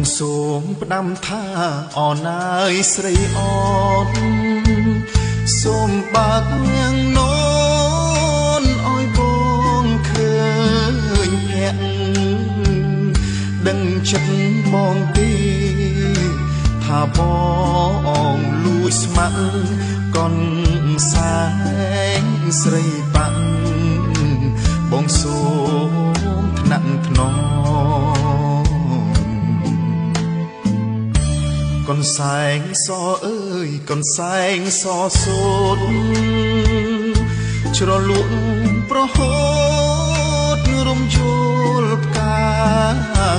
បងសូមផ្ដាំថាអនអើយស្រីអនសូមបើកនាងននឲ្យបងឃើញភ័ក្រដឹងចិត្តបងទេថាបងលួចស្ម័គ្រកនសែងស្រីបាក់បងសូមថ្នាក់ថ្នមកនសែងសអើយកនសែងសសូតជ្រលក់ប្រហូតរំជួលផ្កា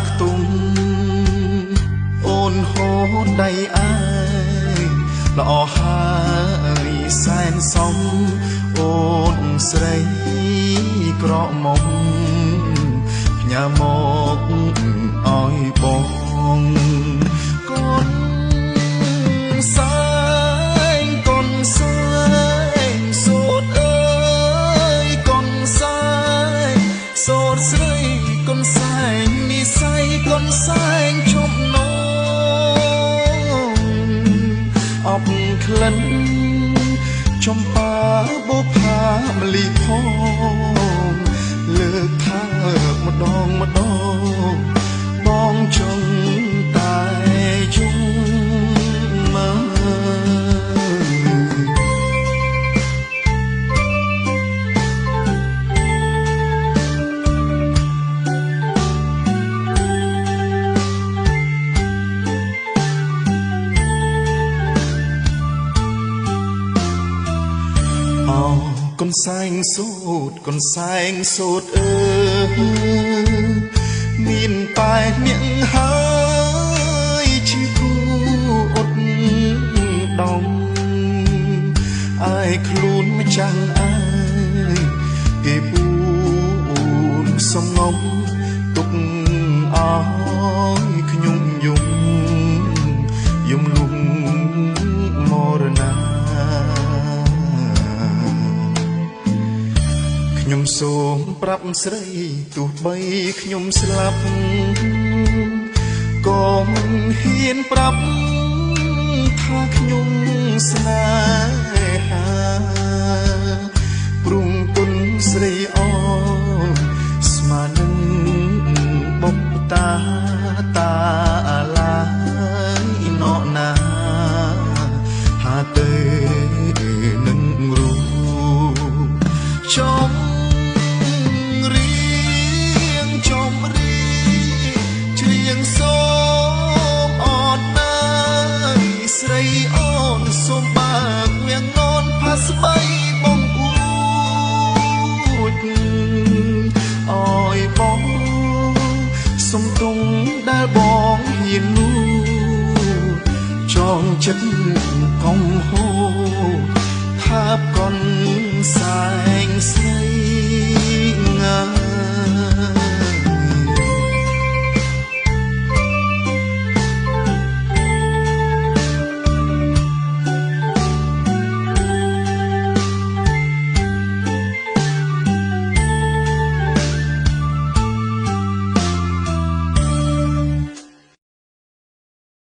ខ្ទុំអូនហូតដៃអាយល្អហើយសែនសំអូនស្រីក្រមុំផ្ញើមកឲ្យបងកូនសែងកូនសែងសូតអើយកូនសែងសូតស្រីកូនសែងនិស័យកូនសែងជុំនងអបក្លិនចំបាបុផាមលីផងលើកថាម្ដងម្ដងបងចង់តែយំមើកនសែងសូតកនសែងសូតអើមានតែនាងហើយជាគូអត់ដំអាយខ្លួនម្ចាំងអាយគេពូនសំងំទុកអើយខ្ញុំយំលំមរណាខ្ញុំសូមប្រាប់ស្រីទោះបីខ្ញុំស្លាប់ក៏មិនហ៊ានប្រាប់ថាខ្ញុំស្នេហាព្រមគុណស្រីអនស្មើនឹងបុព្វតាឡាយណោណាហាទៅនឹងរូចំសូមអត់ណាយស្រីអូនសូមបើកវាងននផាសបីបងអួតអើយបងសុំទុំដែលបងហ៊ានលួចចងចិត្តកុំហូរថាបកនសែងស្រីងា